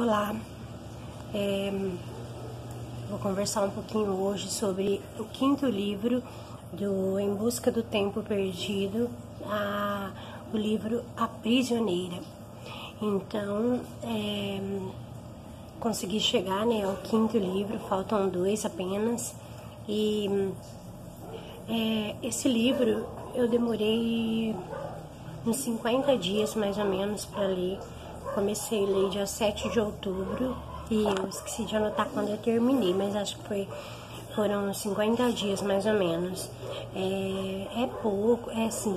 Olá, vou conversar um pouquinho hoje sobre o quinto livro do Em Busca do Tempo Perdido, o livro A Prisioneira. Então, consegui chegar, ao quinto livro, faltam 2 apenas, e esse livro eu demorei uns 50 dias mais ou menos para ler. Comecei a ler dia 7 de outubro e eu esqueci de anotar quando eu terminei, mas acho que foram 50 dias mais ou menos. É pouco, assim,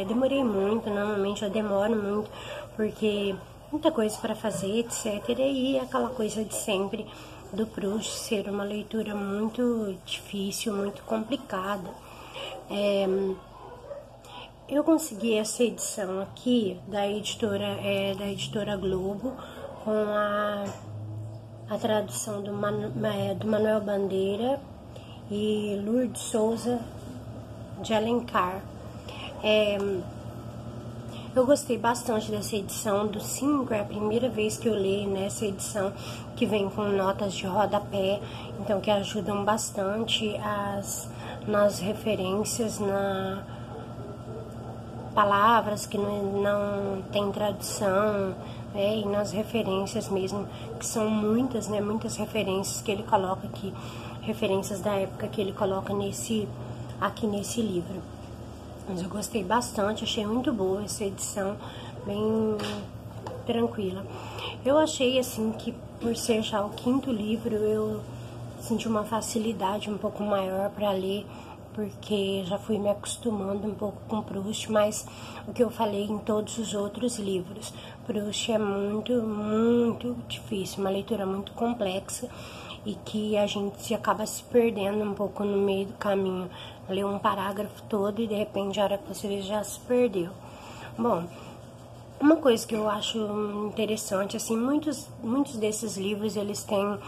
demorei muito, normalmente eu demoro muito, porque muita coisa para fazer, etc. E aquela coisa de sempre do Proust ser uma leitura muito difícil, muito complicada. Eu consegui essa edição aqui da editora Globo, com a tradução do Manuel Bandeira e Lourdes Souza de Alencar. Eu gostei bastante dessa edição do 5, é a primeira vez que eu leio nessa edição, que vem com notas de rodapé, então que ajudam bastante nas referências, palavras que não tem tradução, e nas referências mesmo, que são muitas, muitas referências que ele coloca aqui, referências da época que ele coloca aqui nesse livro. Mas eu gostei bastante, achei muito boa essa edição, bem tranquila. Eu achei assim que por ser já o quinto livro, eu senti uma facilidade um pouco maior para ler, porque já fui me acostumando um pouco com Proust, mas o que eu falei em todos os outros livros, Proust é muito, muito difícil, uma leitura muito complexa e que a gente acaba se perdendo um pouco no meio do caminho, lê um parágrafo todo e de repente a hora que você vê já se perdeu. Bom, uma coisa que eu acho interessante, assim, muitos desses livros eles têm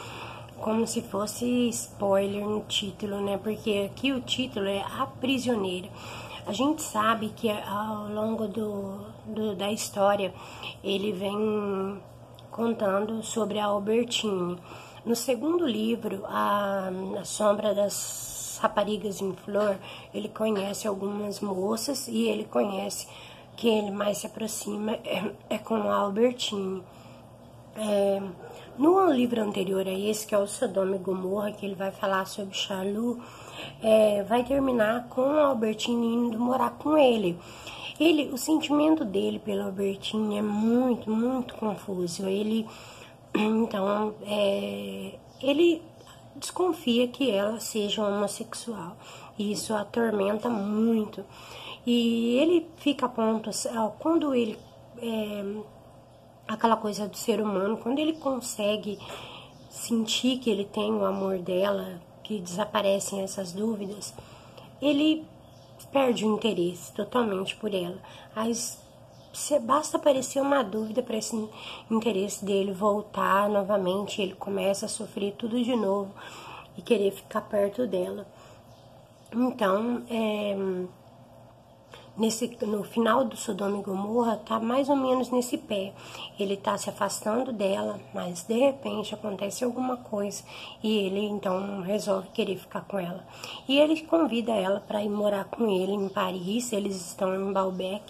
como se fosse spoiler no título, porque aqui o título é A Prisioneira. A gente sabe que ao longo da história ele vem contando sobre a Albertine. No segundo livro, A Sombra das Raparigas em Flor, ele conhece algumas moças e ele conhece, que ele mais se aproxima é com a Albertine. No livro anterior a esse, que é o Sodoma e Gomorra, que ele vai falar sobre Charlot, vai terminar com a Albertine indo morar com ele. O sentimento dele pela Albertine é muito, muito confuso. Ele desconfia que ela seja homossexual. E isso atormenta muito. E ele fica a ponto, quando ele... aquela coisa do ser humano, quando ele consegue sentir que ele tem o amor dela, que desaparecem essas dúvidas, ele perde o interesse totalmente por ela. Mas basta aparecer uma dúvida para esse interesse dele voltar novamente, ele começa a sofrer tudo de novo e querer ficar perto dela. Então, no final do Sodoma e Gomorra, tá mais ou menos nesse pé. Ele tá se afastando dela, mas de repente acontece alguma coisa e ele então resolve querer ficar com ela. E ele convida ela para ir morar com ele em Paris. Eles estão em Balbec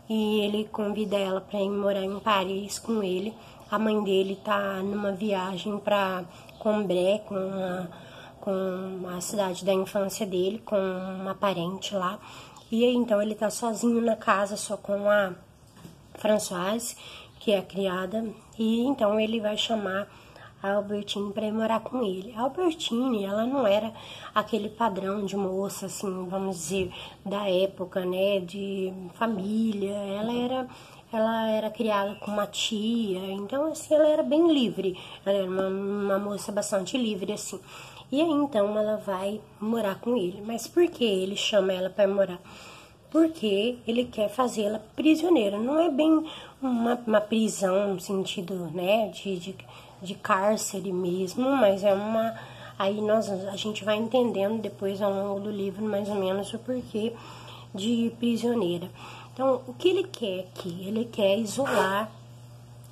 e ele convida ela para ir morar em Paris com ele. A mãe dele tá numa viagem para Combray, com a cidade da infância dele, com uma parente lá. E aí, então, ele tá sozinho na casa, só com a Françoise, que é a criada. E então ele vai chamar a Albertine para ir morar com ele. A Albertine, ela não era aquele padrão de moça, assim, vamos dizer, da época, de família. Ela era criada com uma tia, então, assim, ela era bem livre. Ela era uma moça bastante livre, assim. E aí, então, ela vai morar com ele. Mas por que ele chama ela para morar? Porque ele quer fazê-la prisioneira. Não é bem uma prisão no sentido, de cárcere mesmo, mas é uma... Aí a gente vai entendendo depois, ao longo do livro, mais ou menos o porquê de prisioneira. Então, o que ele quer aqui? Ele quer isolar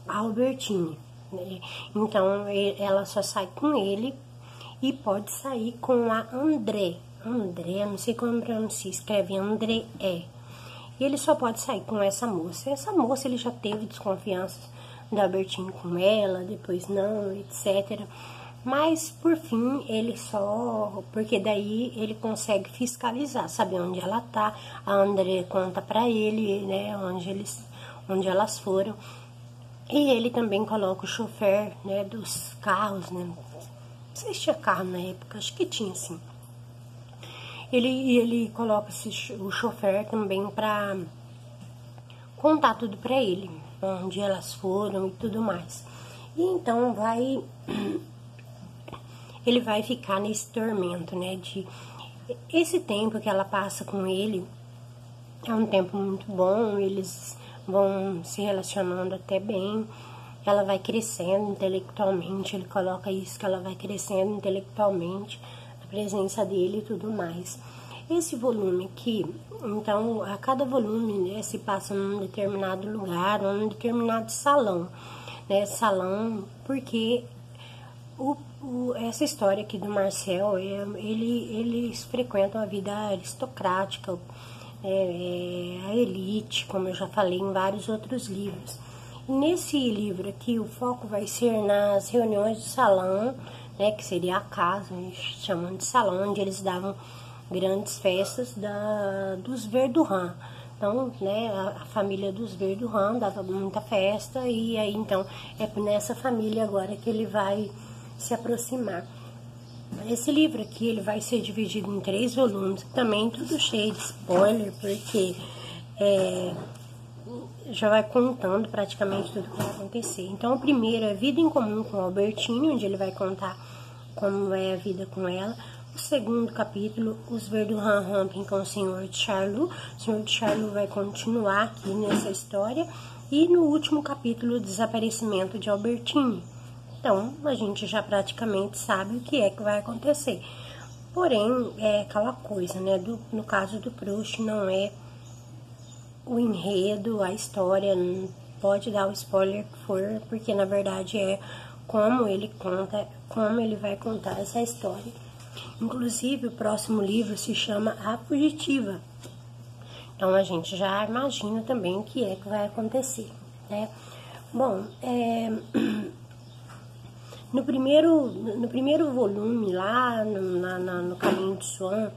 a Albertine, né? Então ela só sai com ele e pode sair com a André. André, não sei como pronuncia, escreve André. Ele só pode sair com essa moça. Essa moça ele já teve desconfianças do Albertinho com ela, depois não, etc. Mas por fim ele só, porque daí ele consegue fiscalizar, saber onde ela tá. A André conta pra ele, né, onde elas foram. E ele também coloca o chofer, né, dos carros, né. Não sei se tinha carro na época, acho que tinha sim. Ele coloca o chofer também pra contar tudo pra ele, onde elas foram e tudo mais. E então ele vai ficar nesse tormento, né, de esse tempo que ela passa com ele é um tempo muito bom, eles vão se relacionando até bem, ela vai crescendo intelectualmente, ele coloca isso, que ela vai crescendo intelectualmente, a presença dele e tudo mais. Esse volume aqui, então, a cada volume, né, se passa num determinado lugar, ou num determinado salão, né, salão, porque essa história aqui do Marcel, eles frequentam a vida aristocrática, a elite, como eu já falei em vários outros livros. E nesse livro aqui, o foco vai ser nas reuniões de salão, né, que seria a casa, a gente chama de salão, onde eles davam grandes festas dos Verdurand. Então, né, a família dos Verdurand dava muita festa, e aí então é nessa família agora que ele vai se aproximar. Esse livro aqui ele vai ser dividido em 3 volumes, também tudo cheio de spoiler, porque já vai contando praticamente tudo que vai acontecer. Então, o primeiro é Vida em Comum com o Albertinho, onde ele vai contar como é a vida com ela. O segundo capítulo, Os Verdurand rompem com o Senhor de Charlus. O Senhor de Charlus vai continuar aqui nessa história. E no último capítulo, o desaparecimento de Albertinho. Então, a gente já praticamente sabe o que é que vai acontecer. Porém, é aquela coisa, né? No caso do Proust, não é o enredo, a história, pode dar o spoiler que for, porque na verdade é como ele conta, como ele vai contar essa história. Inclusive, o próximo livro se chama A Fugitiva. Então, a gente já imagina também o que é que vai acontecer, né? Bom, no primeiro volume, lá no Caminho de Swan,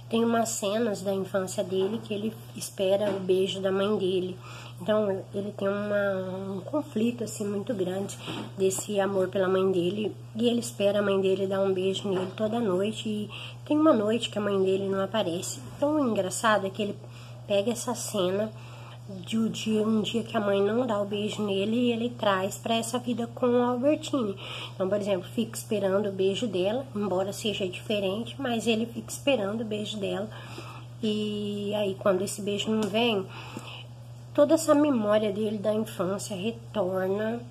tem umas cenas da infância dele que ele espera o beijo da mãe dele. Então, ele tem um conflito, assim, muito grande desse amor pela mãe dele. E ele espera a mãe dele dar um beijo nele toda noite. E tem uma noite que a mãe dele não aparece. Então, o engraçado é que ele pega essa cena de um dia que a mãe não dá o beijo nele e ele traz para essa vida com o Albertine. Então, por exemplo, fica esperando o beijo dela, embora seja diferente, mas ele fica esperando o beijo dela. E aí, quando esse beijo não vem, toda essa memória dele da infância retorna,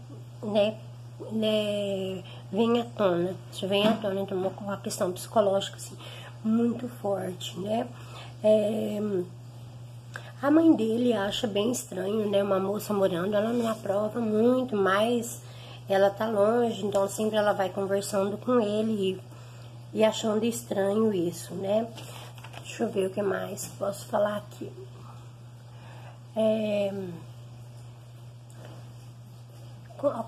né, vem à tona. Isso vem à tona, então, uma questão psicológica, assim, muito forte, né? A mãe dele acha bem estranho, né, uma moça morando, ela não aprova muito, mas ela tá longe, então sempre ela vai conversando com ele e achando estranho isso, né? Deixa eu ver o que mais posso falar aqui.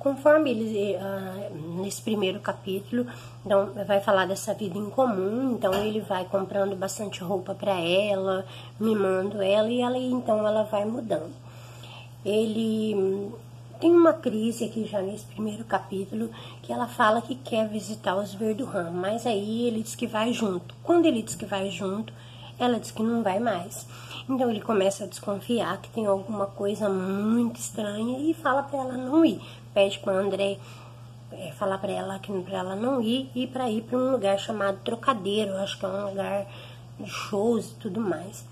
Conforme ele, nesse primeiro capítulo, então, vai falar dessa vida em comum, então ele vai comprando bastante roupa para ela, mimando ela, e então ela vai mudando. Ele tem uma crise aqui já nesse primeiro capítulo, que ela fala que quer visitar os Verdurand, mas aí ele diz que vai junto. Quando ele diz que vai junto, ela diz que não vai mais. Então ele começa a desconfiar que tem alguma coisa muito estranha e fala para ela não ir. Pede para André falar para ela que para ela não ir e para ir para um lugar chamado Trocadeiro, acho que é um lugar de shows e tudo mais.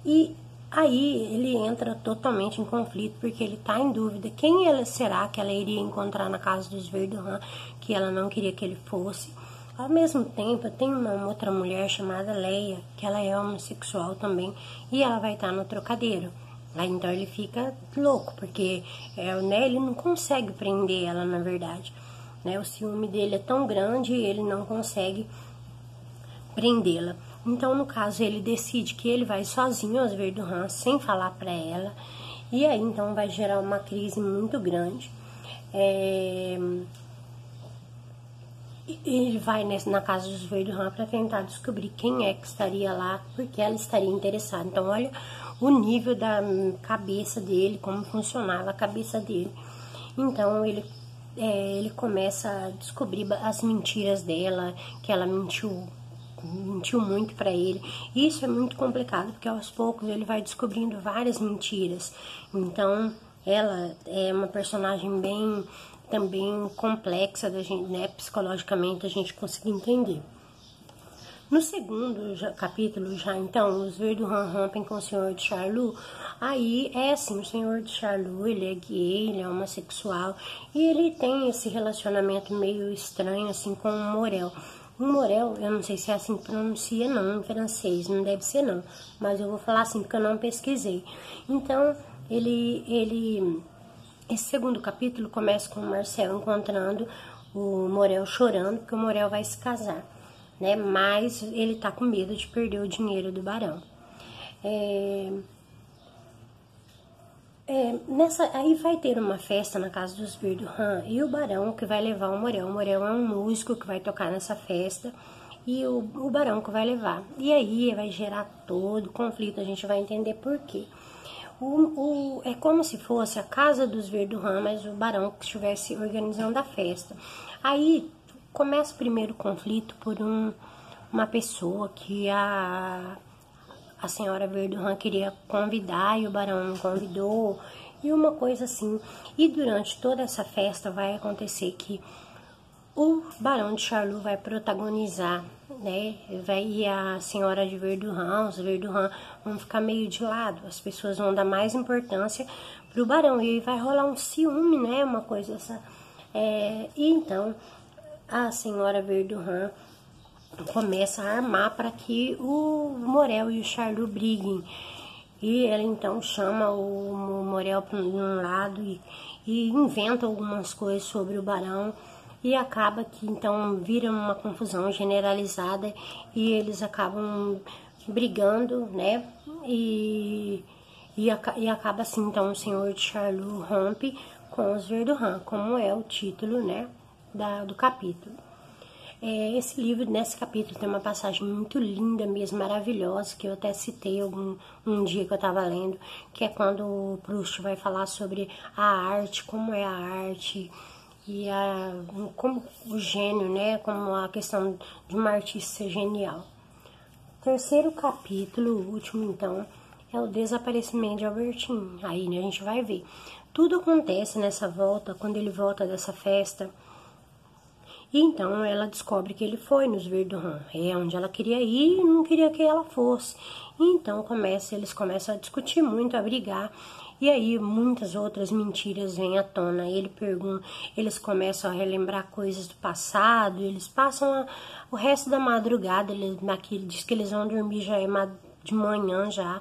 E aí ele entra totalmente em conflito porque ele tá em dúvida quem ela será que ela iria encontrar na casa dos Verdurand, que ela não queria que ele fosse. Ao mesmo tempo, tem uma outra mulher chamada Leia, que ela é homossexual também, e ela vai estar no Trocadeiro. Aí então ele fica louco, porque né, ele não consegue prender ela, na verdade. Né? O ciúme dele é tão grande e ele não consegue prendê-la. Então, no caso, ele decide que ele vai sozinho aos Verdurins, sem falar para ela. E aí, então, vai gerar uma crise muito grande. Ele vai na casa dos Verdurins para tentar descobrir quem é que estaria lá, porque ela estaria interessada. Então, olha o nível da cabeça dele, como funcionava a cabeça dele. Então, ele começa a descobrir as mentiras dela, que ela mentiu muito para ele. Isso é muito complicado, porque aos poucos ele vai descobrindo várias mentiras. Então, ela é uma personagem bem também complexa da gente, né, psicologicamente a gente conseguir entender. No segundo capítulo já, então, os Verdurins rompem com o Senhor de Charlus. Aí é assim, o Senhor de Charlus, ele é gay, ele é homossexual, e ele tem esse relacionamento meio estranho, assim, com o Morel. O Morel, eu não sei se é assim que pronuncia não, em francês, não deve ser não, mas eu vou falar assim porque eu não pesquisei. Então, esse segundo capítulo começa com o Marcel encontrando o Morel chorando, porque o Morel vai se casar, né? Mas ele tá com medo de perder o dinheiro do barão. Aí vai ter uma festa na casa dos Verdurins e o barão que vai levar o Morel. O Morel é um músico que vai tocar nessa festa e o barão que vai levar. E aí vai gerar todo conflito, a gente vai entender por quê. É como se fosse a casa dos Verdurins, mas o barão que estivesse organizando a festa. Aí começa o primeiro conflito por uma pessoa que a senhora Verdurin queria convidar e o barão não convidou, e uma coisa assim. E durante toda essa festa vai acontecer que o barão de Charlus vai protagonizar, né? E a senhora de Verdurin, os Verdurins vão ficar meio de lado, as pessoas vão dar mais importância pro barão, e aí vai rolar um ciúme, né? Uma coisa essa. E então a senhora Verdurin começa a armar para que o Morel e o Charlus briguem. E ela então chama o Morel para um lado e inventa algumas coisas sobre o barão. E acaba que então vira uma confusão generalizada e eles acabam brigando, né? E acaba assim, então o senhor de Charlus rompe com os Verdurins, como é o título, né, do capítulo. Esse livro, nesse capítulo, tem uma passagem muito linda mesmo, maravilhosa, que eu até citei um dia que eu estava lendo, que é quando o Proust vai falar sobre a arte, como é a arte, e como o gênio, né, como a questão de uma artista ser genial. Terceiro capítulo, o último então, é o desaparecimento de Albertinho. Aí, né, a gente vai ver. Tudo acontece nessa volta, quando ele volta dessa festa. E então ela descobre que ele foi nos Verdurins, onde ela queria ir e não queria que ela fosse. E então eles começam a discutir muito, a brigar. E aí muitas outras mentiras vêm à tona. Eles começam a relembrar coisas do passado, eles passam o resto da madrugada, diz que eles vão dormir já de manhã já,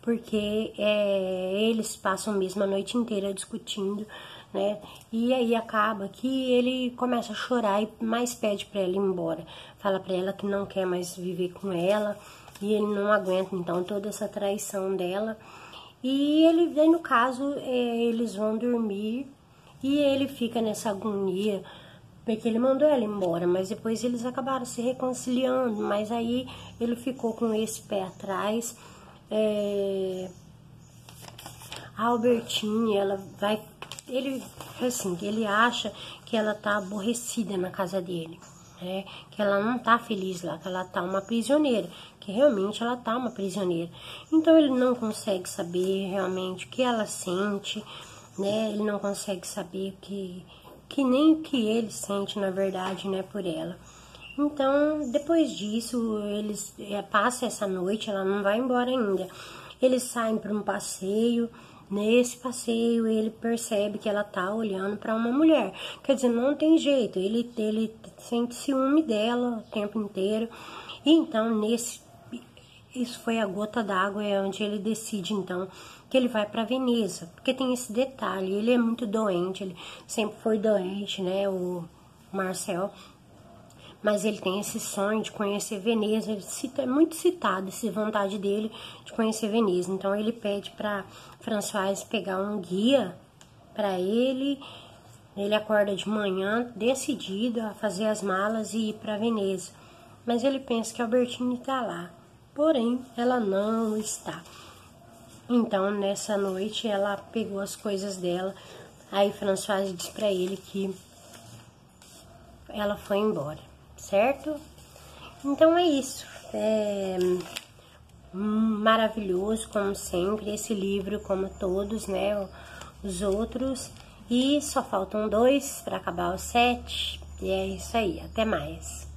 porque eles passam mesmo a noite inteira discutindo, né? E aí acaba que ele começa a chorar e mais pede para ela ir embora. Fala para ela que não quer mais viver com ela e ele não aguenta então toda essa traição dela. E aí no caso, eles vão dormir e ele fica nessa agonia, porque ele mandou ela embora, mas depois eles acabaram se reconciliando, mas aí ele ficou com esse pé atrás. A Albertine, ele acha que ela tá aborrecida na casa dele, né? Que ela não tá feliz lá, que ela tá uma prisioneira, que realmente ela tá uma prisioneira. Então ele não consegue saber realmente o que ela sente, né? Ele não consegue saber que nem o que ele sente na verdade, né, por ela. Então, depois disso, eles passam essa noite, ela não vai embora ainda. Eles saem para um passeio. Nesse passeio, ele percebe que ela tá olhando para uma mulher. Quer dizer, não tem jeito, ele sente ciúme dela o tempo inteiro. E então, isso foi a gota d'água, é onde ele decide, então, que ele vai para Veneza. Porque tem esse detalhe, ele é muito doente, ele sempre foi doente, né, o Marcel. Mas ele tem esse sonho de conhecer Veneza, ele é muito citado, essa vontade dele de conhecer Veneza. Então, ele pede para Françoise pegar um guia para ele. Ele acorda de manhã, decidido a fazer as malas e ir para Veneza. Mas ele pensa que a Albertine está lá, porém, ela não está. Então, nessa noite, ela pegou as coisas dela. Aí, Françoise diz para ele que ela foi embora, certo? Então, é isso. É maravilhoso, como sempre, esse livro, como todos, né? Os outros. E só faltam 2 para acabar os 7. E é isso aí. Até mais.